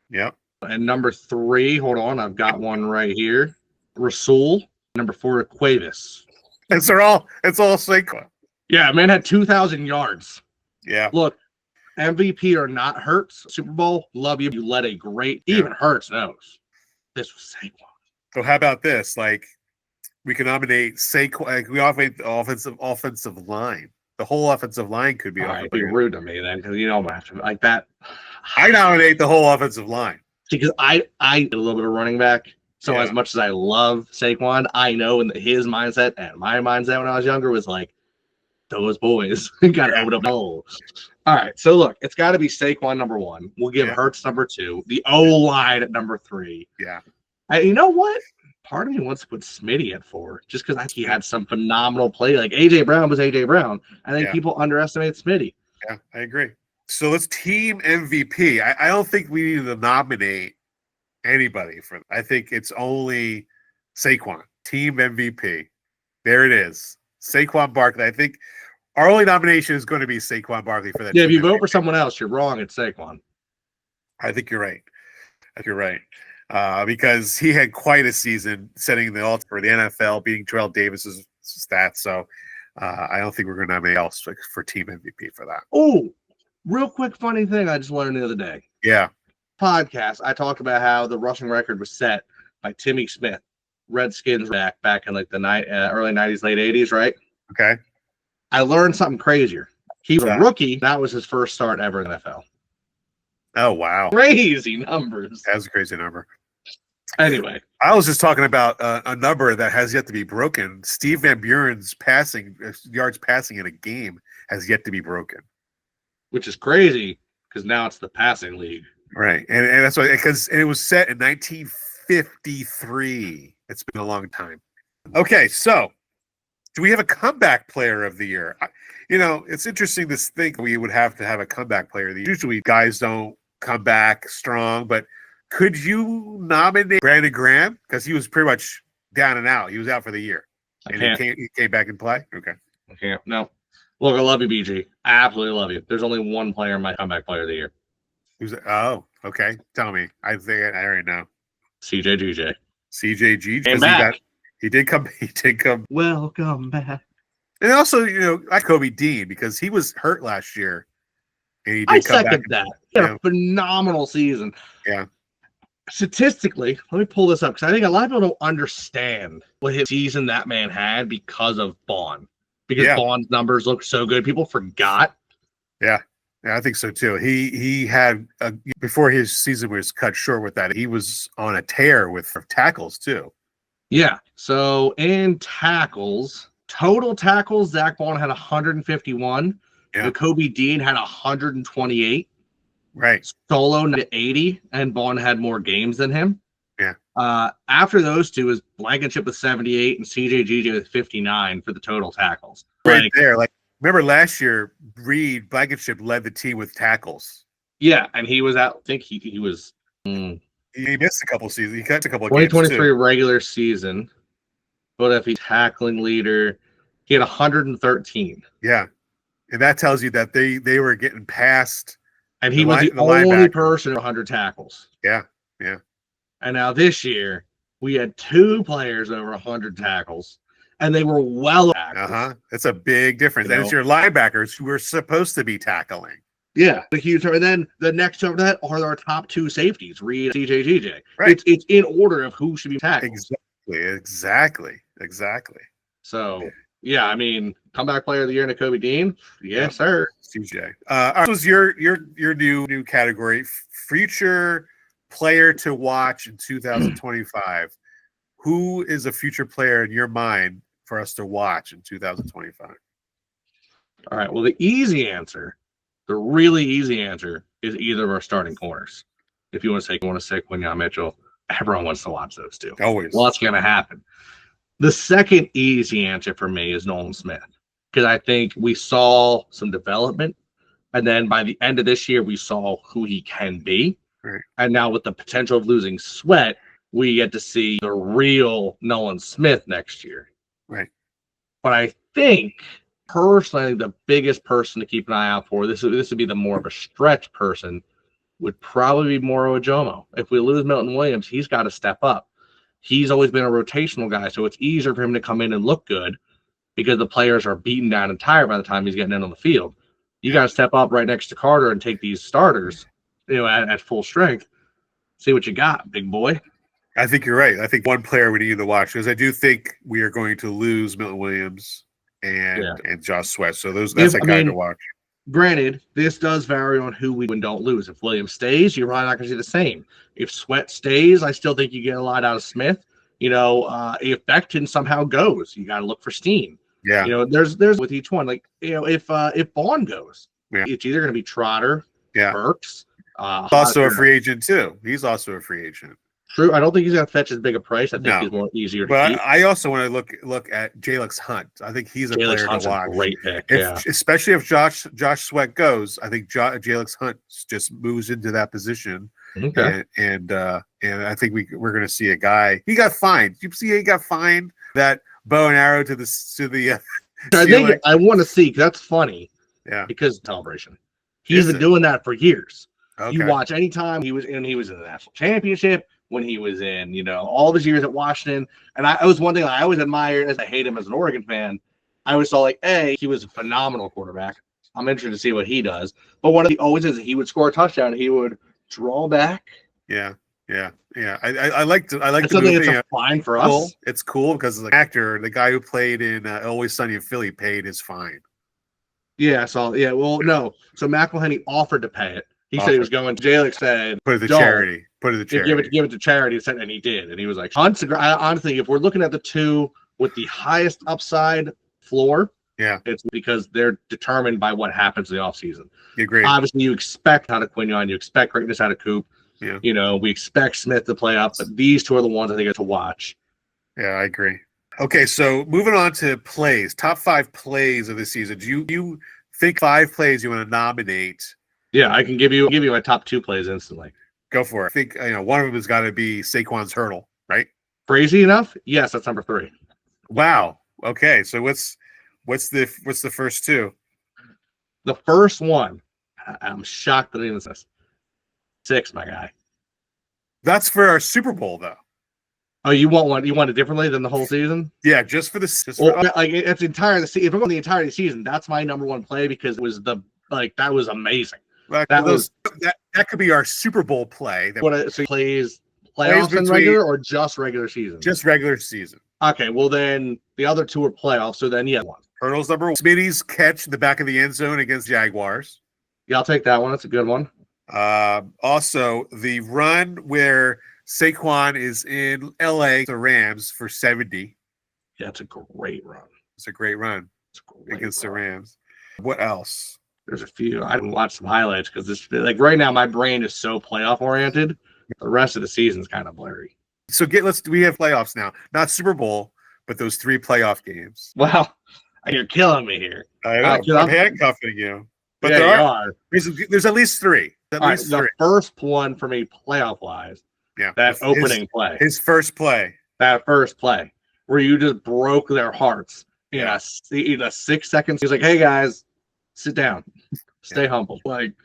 Yep. And number 3, hold on, I've got one right here. Rasul. Number 4, Cuevas. It's all Saquon. Yeah, man had 2,000 yards. Yeah. Look, MVP or not Hurts, Super Bowl, love you. You led a great, even Hurts knows. This was Saquon. So how about this? Like, we can nominate Saquon. Like, we nominate the offensive line. The whole offensive line could be. All right, be rude to me then, because you don't have to like that. I nominate the whole offensive line because I did a little bit of running back. So as much as I love Saquon, I know in his mindset and my mindset when I was younger was like, those boys got to open up the hole. All right, so look, it's got to be Saquon number 1. We'll give Hurts number 2. The O-line at number 3. Yeah. You know what? Part of me wants to put Smitty at 4 just because I think he had some phenomenal play. Like A.J. Brown was A.J. Brown. I think people underestimate Smitty. Yeah, I agree. So let's team MVP. I don't think we need to nominate anybody for. I think it's only Saquon, team MVP. There it is, Saquon Barkley. I think our only nomination is going to be Saquon Barkley for that. Yeah, if you vote for someone else, you're wrong. It's Saquon. I think you're right. Because he had quite a season setting the altar for the NFL, beating Terrell Davis's stats. So I don't think we're going to nominate else for team MVP for that. Oh, real quick funny thing I just learned the other day. Yeah. Podcast, I talked about how the rushing record was set by Timmy Smith, Redskins back in like the early 90s, late 80s, right? Okay. I learned something crazier. He was a rookie. That was his first start ever in the NFL. Oh, wow. Crazy numbers. That's a crazy number. Anyway. I was just talking about a number that has yet to be broken. Steve Van Buren's yards passing in a game has yet to be broken. Which is crazy because now it's the passing league. Right. And that's why, because it was set in 1953. It's been a long time. Okay, so do we have a comeback player of the year? It's interesting to think we would have to have a comeback player of the year. Usually guys don't come back strong, but could you nominate Brandon Graham? Because he was pretty much down and out. He was out for the year. He came back and play? Okay. I can't. No. Look, I love you, BG. I absolutely love you. There's only one player in my comeback player of the year. Okay. Tell me. I think I already know. CJGJ. CJG. Came back. He did come. Welcome back. And also, like Kobe Dean, because he was hurt last year. And he did I come second back. that. He had a phenomenal season. Yeah. Statistically, let me pull this up because I think a lot of people don't understand what his season that man had because of Bond. Because Bond's numbers look so good. People forgot. Yeah. Yeah, I think so too. He had before his season was cut short with that, he was on a tear with tackles too. Yeah. So in total tackles, Zach Bond had 151. Yeah. Kobe Dean had 128. Right. Solo 80, and Bond had more games than him. Yeah. After those two is Blankenship with 78 and CJGJ with 59 for the total tackles. Right there. Like, remember last year, Reed Blankenship led the team with tackles. Yeah, and he was out. I think he was. He missed a couple seasons. He cut a couple of 2023 regular season. But if he's tackling leader, he had 113. Yeah, and that tells you that they were getting past. And he was the only person with 100 tackles. Yeah. And And now this year, we had 2 players over 100 tackles, and they were well tackles. It's a big difference. And it's your linebackers who are supposed to be tackling. Yeah, a huge. And then the next over that are our top 2 safeties, Reed, CJ, GJ. Right. It's in order of who should be tackled. Exactly. So, yeah, I mean, comeback player of the year, Nakobe Dean. Yes, sir. CJ. This was your new category, future player to watch in 2025. Who is a future player in your mind for us to watch in 2025? All right. Well, the really easy answer is either of our starting corners. If you want to say Quinyon Mitchell, everyone wants to watch those 2. Always. Well, that's going to happen. The second easy answer for me is Nolan Smith, because I think we saw some development, and then by the end of this year, we saw who he can be. Right. And now with the potential of losing Sweat, we get to see the real Nolan Smith next year. Right. But I think personally, the biggest person to keep an eye out for, this would be the more of a stretch person, would probably be Moro Ojomo. If we lose Milton Williams, he's got to step up. He's always been a rotational guy, so it's easier for him to come in and look good because the players are beaten down and tired by the time he's getting in on the field. You got to step up right next to Carter and take these starters, at full strength. See what you got, big boy. I think you're right. I think one player we need to watch, because I do think we are going to lose Milton Williams and Josh Sweat. So that's a guy to watch. Granted, this does vary on who we win, don't lose. If Williams stays, you're probably not going to see the same. If Sweat stays, I still think you get a lot out of Smith. If Becton somehow goes, you got to look for Steen. Yeah. There's with each one. Like, if Vaughn goes, it's either going to be Trotter, Burks. Also a free agent too. He's also a free agent. True. I don't think he's going to fetch as big a price. I think he's more easier to keep. I also want to look at Jalix Hunt. I think he's a player to watch. A great pick. Especially if Josh Sweat goes, I think Jalix Hunt just moves into that position. Okay. And I think we're going to see a guy. He got fined. You see, he got fined that bow and arrow to the. I think I want to see. That's funny. Yeah. Because celebration. He's been doing that for years. Okay. You watch anytime he was in the national championship, when he was in, all of his years at Washington. And I was one thing I always admired, as I hate him as an Oregon fan. I always saw he was a phenomenal quarterback. I'm interested to see what he does. But one of the always is he would score a touchdown, he would draw back. Yeah. I like the something movie. That's fine for us. Cool. It's cool because the actor, the guy who played in Always Sunny in Philly, paid his fine. Yeah, so well, no. So McElhenney offered to pay it. He said he was going. Jalix said, "Put it to charity. Put it to charity. Give it to charity." And he did. And he was like, honestly, if we're looking at the 2 with the highest upside floor, it's because they're determined by what happens in the offseason. Agreed. Obviously, you expect out of Quinyon, you expect greatness out of Coop. Yeah. We expect Smith to play up, but these 2 are the ones I think are to watch. Yeah, I agree. Okay, so moving on to plays, top 5 plays of the season. Do you think 5 plays you want to nominate? Yeah, I can give you my top 2 plays instantly. Go for it. I think one of them has got to be Saquon's hurdle, right? Crazy enough? Yes, that's number 3. Wow. Okay, so what's the first 2? The first one, I'm shocked that it even says 6, my guy. That's for our Super Bowl, though. Oh, you want one? You want it differently than the whole season? Yeah, just for the. It's entire the season. If we're going the entire season, that's my number 1 play because it was that was amazing. That could be our Super Bowl play. So he plays playoffs and regular or just regular season? Just regular season. Okay, well then the other 2 are playoffs. So then one. Hurdles number 1. Smitty's catch in the back of the end zone against Jaguars. Yeah, I'll take that one. That's a good one. Also, the run where Saquon is in LA, the Rams, for 70. Yeah, it's a great run. It's a great run against the Rams. What else? There's a few. I didn't watch some highlights because this right now my brain is so playoff oriented. The rest of the season's kind of blurry. So we have playoffs now, not Super Bowl, but those 3 playoff games. Wow, you're killing me here. I know. I'm handcuffing you. But there's at least 3. The first one for me, playoff wise. Yeah, that opening play. His first play. That first play where you just broke their hearts in a 6 seconds. He's like, "Hey guys, sit down, stay humble."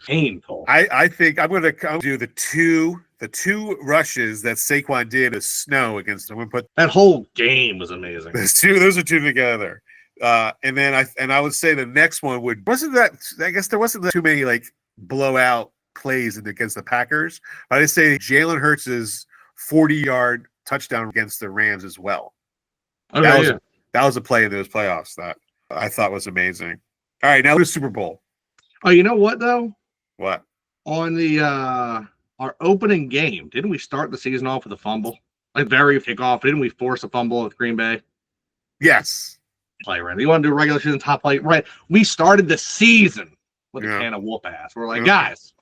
Painful. I think I'm going to do the 2 the two rushes that Saquon did as snow against them. That whole game was amazing. Those are two together. And then I would say the next one I guess there wasn't too many like blowout plays against the Packers. But I'd say Jalen Hurts' 40-yard touchdown against the Rams as well. Okay, That was a play in those playoffs that I thought was amazing. All right, now the Super Bowl. Oh, you know what though? What? On the our opening game, didn't we start the season off with a fumble? Like very kickoff, didn't we force a fumble with Green Bay? Yes. Play right. You want to do a regular season top play, right? We started the season with a can of whoop ass. We're like, guys,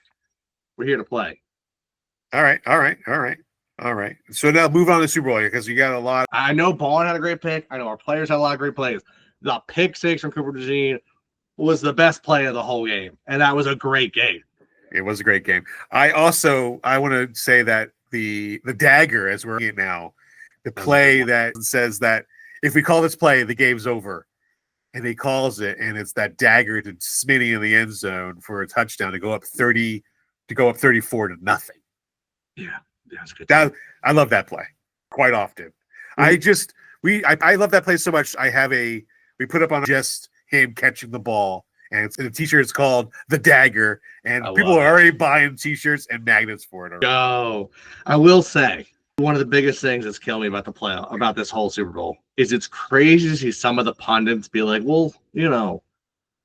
we're here to play. All right. So now move on to Super Bowl because you got a lot. I know Ballin had a great pick. I know our players had a lot of great plays. The pick six from Cooper DeJean was the best play of the whole game, and that was a great game. It was a great game. I want to say that the dagger, as we're seeing now, the play that says that if we call this play, the game's over, and he calls it, and it's that dagger to Smitty in the end zone for a touchdown to go up 34-0. Yeah, that's good. I love that play quite often. Mm-hmm. I love that play so much. We put up on just him catching the ball, and the t-shirt's called the Dagger, and people are already buying t-shirts and magnets for it. Oh, I will say one of the biggest things that's killing me about this whole Super Bowl is it's crazy to see some of the pundits be like, well,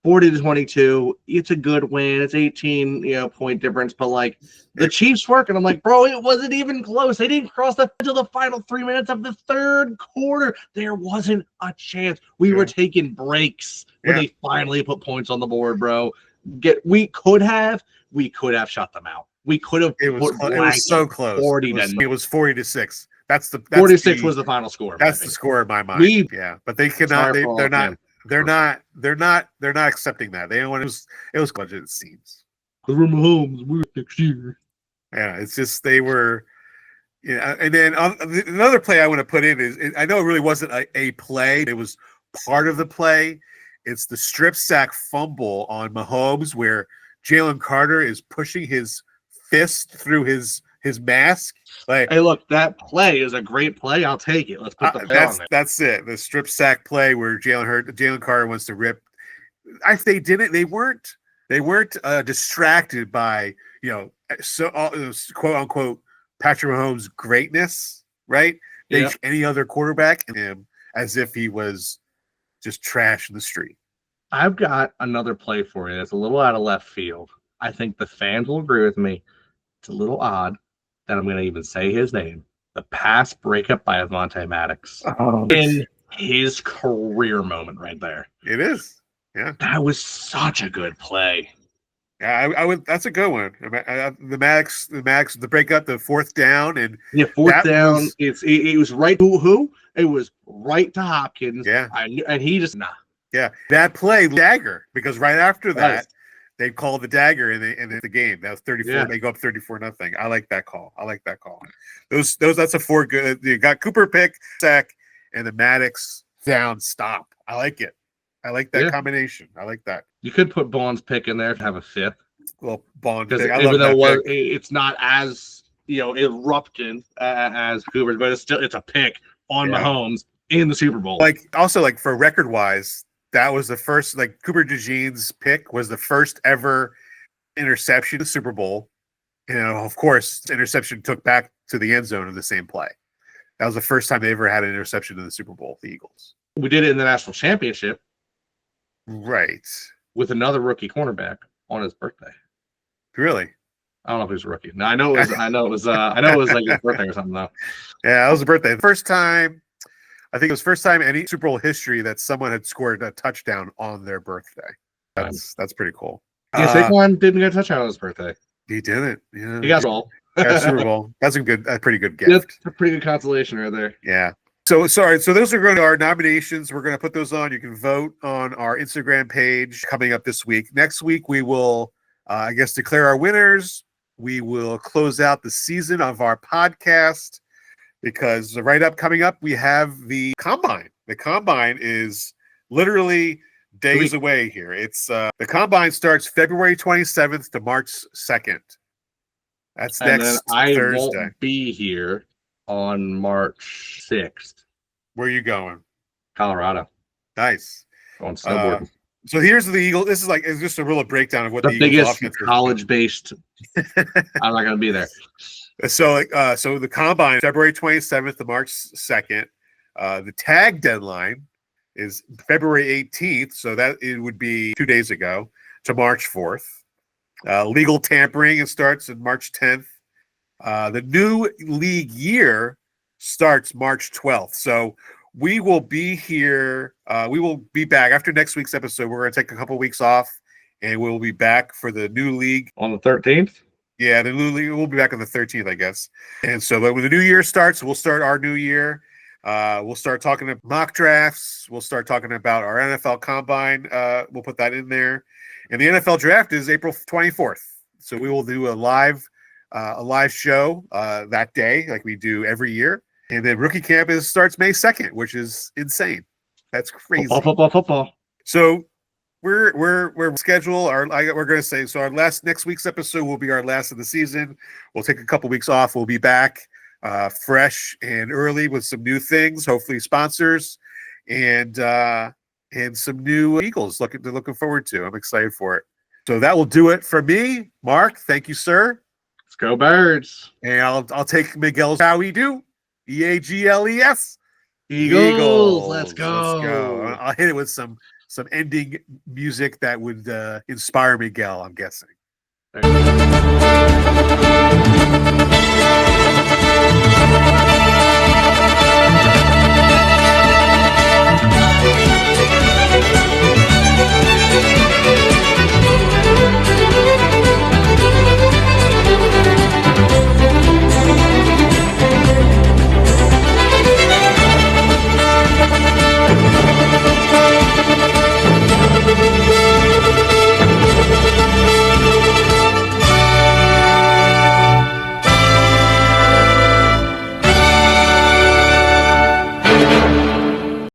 40-22, it's a good win. It's 18, point difference, but like the Chiefs work, and I'm like, bro, it wasn't even close. They didn't cross until the final 3 minutes of the third quarter. There wasn't a chance. We were taking breaks when they finally put points on the board, bro. We could have shut them out. We could have. It was so close. 40-6. It was 40-6. That's 46 was the final score. That's the score in my mind. But they cannot. They're not. They're not accepting that. They don't want to. It was budget, it seems. Because we're Mahomes, next year. Yeah, it's just they were. And then another play I want to put in is I know it really wasn't a play. It was part of the play. It's the strip sack fumble on Mahomes where Jalen Carter is pushing his fist through his mask. Like, hey, look, that play is a great play. I'll take it. Let's put the play on there. That's it. The strip sack play where Jalen Carter wants to rip. They weren't distracted by quote unquote Patrick Mahomes' greatness, right? Any other quarterback in him as if he was just trash in the street. I've got another play for you. It's a little out of left field. I think the fans will agree with me. It's a little odd that I'm going to even say his name. The pass breakup by Avonte Maddox in his career moment right there. It is. Yeah. That was such a good play. Yeah, I would. That's a good one. The Maddox, the breakup, the fourth down, and fourth down. It was right to who? It was right to Hopkins. Yeah, and he just Yeah, that play dagger because right after that they called the dagger in the game. That was 34. Yeah. They go up 34-0. I like that call. Those that's a four good. You got Cooper pick, sack, and the Maddox down stop. I like it. I like that combination. I like that. You could put Bond's pick in there to have a fifth. Well, Bond pick. Even though it's not as erupting as Cooper's, but it's a pick on Mahomes in the Super Bowl. Also for record wise, that was the first. Cooper DeJean's pick was the first ever interception in the Super Bowl. Of course, interception took back to the end zone of the same play. That was the first time they ever had an interception in the Super Bowl. The Eagles. We did it in the national championship. Right. With another rookie cornerback on his birthday. Really? I don't know if he was a rookie. No, I know it was like his birthday or something though. Yeah, that was a birthday. I think it was first time in any Super Bowl history that someone had scored a touchdown on their birthday. That's pretty cool. Yeah, Saquon didn't get a touchdown on his birthday. He didn't. Yeah. He got Super Bowl. Super Bowl. That's a pretty good gift. That's a pretty good consolation right there. Yeah. So sorry. So those are going to our nominations. We're going to put those on. You can vote on our Instagram page coming up this week. Next week we will, declare our winners. We will close out the season of our podcast because right up coming up we have the Combine. The Combine is literally days away here. It's the Combine starts February 27th to March 2nd. That's And then next I Thursday. won't be here on March 6th. Where are you going? Colorado. Nice. Going snowboarding. So here's the Eagles. This is like it's just a real breakdown of what The the Eagles biggest offense is. college-based. I'm not going to be there. So the combine February 27th to March 2nd. The tag deadline is February 18th, so that it would be 2 days ago to March 4th. Legal tampering it starts on March 10th. The new league year starts March 12th. So we will be here. We will be back after next week's episode. We're going to take a couple weeks off, and we'll be back for the new league On the 13th? Yeah, the new league. We'll be back on the 13th, I guess. And so, but when the new year starts, we'll start our new year. We'll start talking about mock drafts. We'll start talking about our NFL combine. We'll put that in there. And the NFL draft is April 24th. So we will do a live show that day, like we do every year. And then rookie camp starts May 2nd, which is insane. That's crazy. Football. So we're scheduled. We're going to say so. Our next week's episode will be our last of the season. We'll take a couple weeks off. We'll be back fresh and early with some new things. Hopefully sponsors and some new Eagles. Looking forward to. I'm excited for it. So that will do it for me, Mark. Thank you, sir. Let's go Birds. And I'll take Miguel's how we do. EAGLES. Eagles. Let's go. I'll hit it with some ending music that would inspire Miguel, I'm guessing.